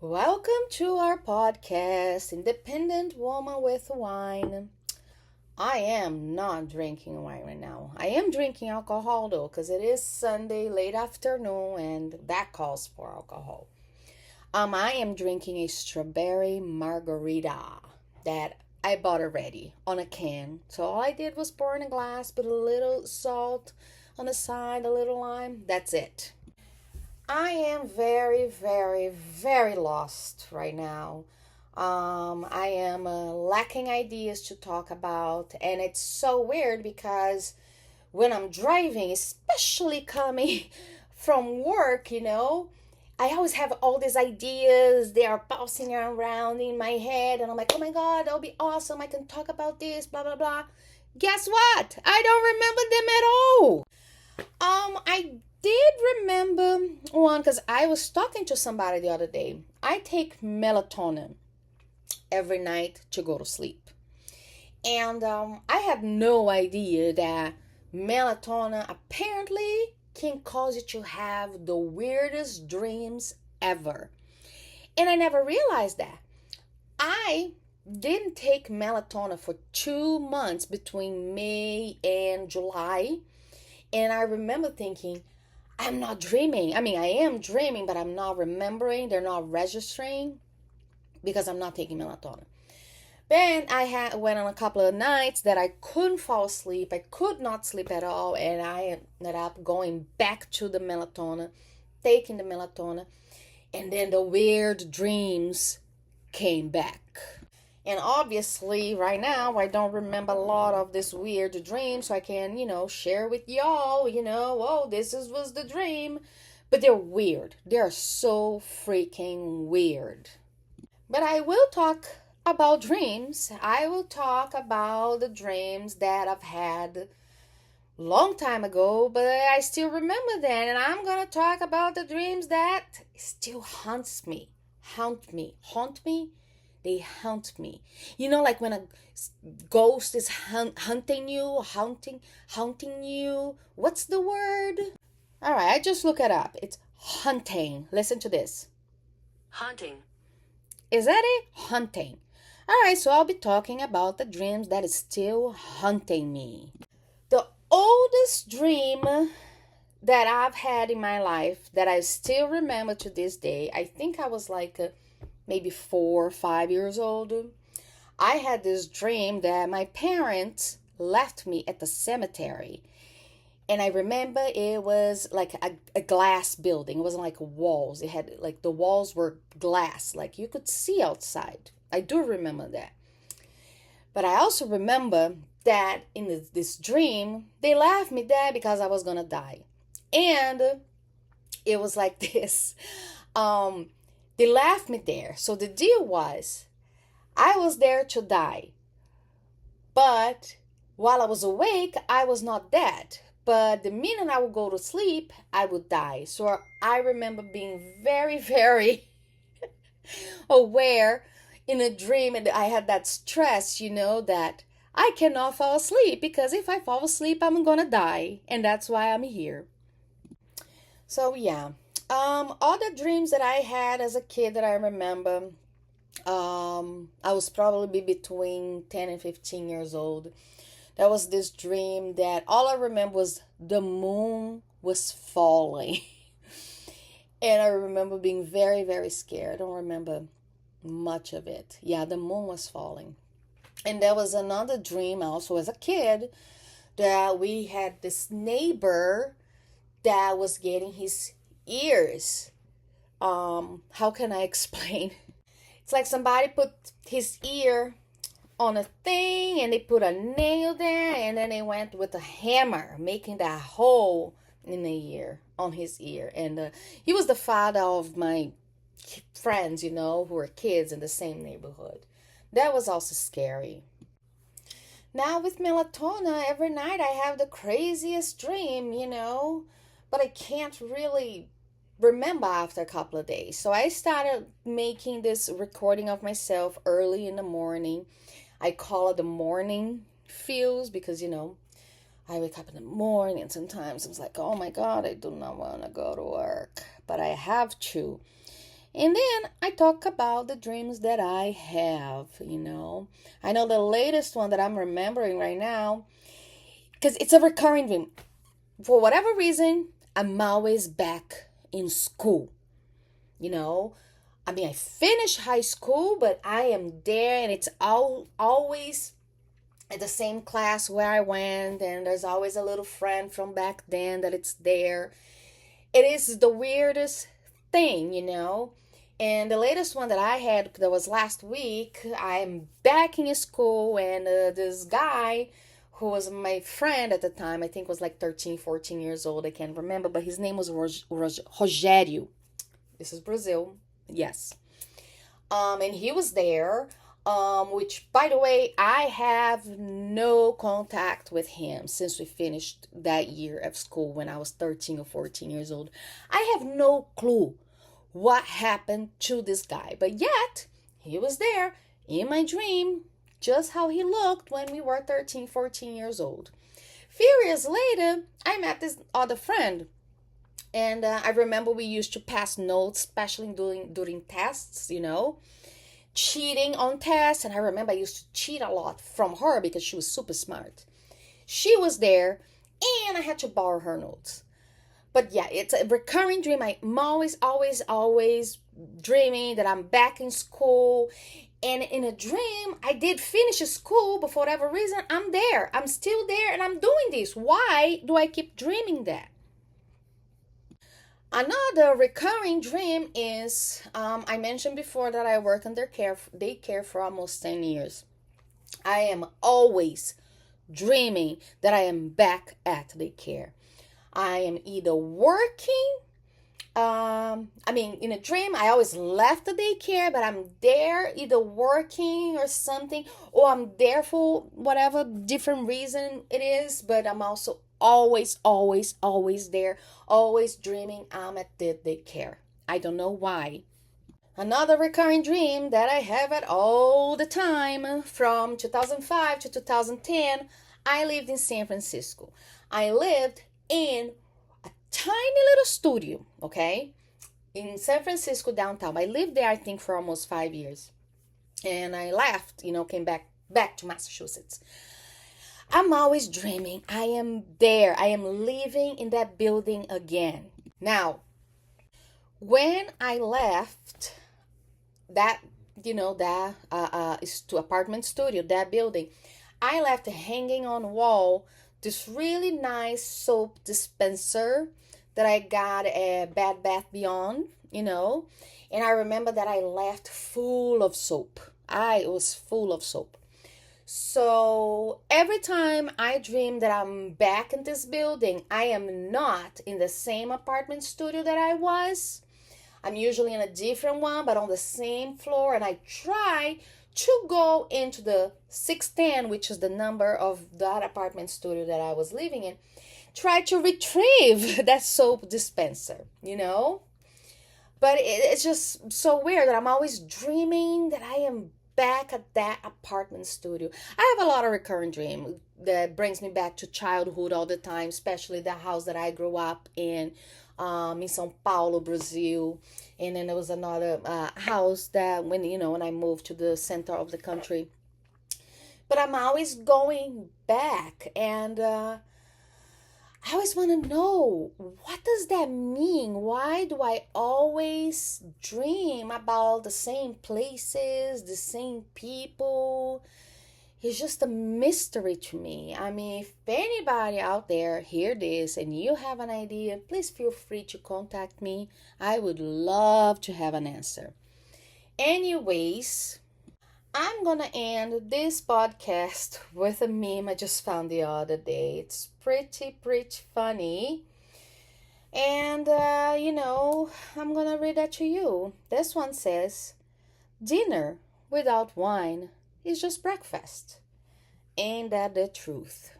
Welcome to our podcast, Independent Woman with Wine. I am not drinking wine right now. I am drinking alcohol though, because it is Sunday, late afternoon, and that calls for alcohol. I am drinking a strawberry margarita that I bought already on a can. So all I did was pour in a glass, put a little salt on the side, a little lime. That's it. I am very, very, very lost right now. I am lacking ideas to talk about, and it's so weird because when I'm driving, especially coming from work, I always have all these ideas. They are bouncing around in my head, and I'm like, oh my God, that'll be awesome. I can talk about this, blah, blah, blah. Guess what? I don't remember them at all. I did remember one because I was talking to somebody the other day. I take melatonin every night to go to sleep. And I had no idea that melatonin apparently can cause you to have the weirdest dreams ever. And I never realized that. I didn't take melatonin for 2 months between May and July. And I remember thinking, I'm not dreaming. I mean, I am dreaming, but I'm not remembering. They're not registering because I'm not taking melatonin. Then I went on a couple of nights that I couldn't fall asleep. I could not sleep at all, and I ended up going back to the melatonin, taking the melatonin, and then the weird dreams came back. And obviously, right now, I don't remember a lot of this weird dream, so I can, share with y'all, oh, was the dream. But they're weird. They're so freaking weird. But I will talk about dreams. I will talk about the dreams that I've had long time ago, but I still remember them. And I'm going to talk about the dreams that still haunt me. They haunt me. Like when a ghost is hunting you, haunting you. What's the word? All right, I just look it up. It's hunting. Listen to this. Haunting. Is that it? Hunting. All right, so I'll be talking about the dreams that is still haunting me. The oldest dream that I've had in my life that I still remember to this day, I think I was like maybe 4 or 5 years old. I had this dream that my parents left me at the cemetery. And I remember it was like a glass building. It wasn't like walls. It had like the walls were glass, like you could see outside. I do remember that. But I also remember that in this dream, they left me there because I was going to die. And it was like this. They left me there. So the deal was, I was there to die. But while I was awake, I was not dead. But the minute I would go to sleep, I would die. So I remember being very, very aware in a dream. And I had that stress, that I cannot fall asleep. Because if I fall asleep, I'm going to die. And that's why I'm here. So, yeah. Other dreams that I had as a kid that I remember, I was probably between 10 and 15 years old. There was this dream that all I remember was the moon was falling. And I remember being very, very scared. I don't remember much of it. Yeah, the moon was falling. And there was another dream also as a kid that we had this neighbor that was getting his ears. How can I explain? It's like somebody put his ear on a thing and they put a nail there and then they went with a hammer making that hole in the ear, on his ear. And he was the father of my friends, who were kids in the same neighborhood. That was also scary. Now with melatonin, every night I have the craziest dream, but I can't really remember after a couple of days. So I started making this recording of myself early in the morning. I call it the morning feels because, I wake up in the morning and sometimes I'm like, oh my God, I do not want to go to work, but I have to. And then I talk about the dreams that I have, I know the latest one that I'm remembering right now, because it's a recurring dream. For whatever reason, I'm always back in school. You know, I finished high school, but I am there, and it's always at the same class where I went, and there's always a little friend from back then that it's there. It is the weirdest thing. And the latest one that I had that was last week, I'm back in school, and this guy who was my friend at the time, I think was like 13, 14 years old, I can't remember, but his name was Rogério. This is Brazil, yes. And he was there, which, by the way, I have no contact with him since we finished that year of school when I was 13 or 14 years old. I have no clue what happened to this guy, but yet he was there in my dream, just how he looked when we were 13, 14 years old. Few years later, I met this other friend, and I remember we used to pass notes, especially during tests, cheating on tests. And I remember I used to cheat a lot from her because she was super smart. She was there, and I had to borrow her notes. But yeah, it's a recurring dream. I'm always, always, always dreaming that I'm back in school. And in a dream, I did finish school, but for whatever reason, I'm there. I'm still there, and I'm doing this. Why do I keep dreaming that? Another recurring dream is, I mentioned before that I work in daycare for almost 10 years. I am always dreaming that I am back at daycare. I am either working, in a dream, I always left the daycare, but I'm there either working or something, or I'm there for whatever different reason it is, but I'm also always, always, always there, always dreaming I'm at the daycare. I don't know why. Another recurring dream that I have it all the time, from 2005 to 2010, I lived in San Francisco. I lived in a tiny little studio, okay, in San Francisco downtown. I lived there, I think, for almost 5 years, and I left, came back to Massachusetts. I'm always dreaming I am there. I am living in that building again. Now, when I left that, apartment studio, that building, I left hanging on wall this really nice soap dispenser that I got at Bed Bath Beyond, and I remember that I left full of soap. I was full of soap. So every time I dream that I'm back in this building, I am not in the same apartment studio that I was. I'm usually in a different one, but on the same floor, and I try to go into the 610, which is the number of that apartment studio that I was living in, try to retrieve that soap dispenser, But it's just so weird that I'm always dreaming that I am back at that apartment studio. I have a lot of recurring dreams that brings me back to childhood all the time, especially the house that I grew up in São Paulo, Brazil. And then there was another house that when I moved to the center of the country. But I'm always going back, and I always want to know, what does that mean? Why do I always dream about the same places, the same people? It's just a mystery to me. If anybody out there hear this and you have an idea, please feel free to contact me. I would love to have an answer. Anyways, I'm gonna end this podcast with a meme I just found the other day. It's pretty funny. And, I'm gonna read that to you. This one says, "Dinner without wine is just breakfast. Ain't that the truth?"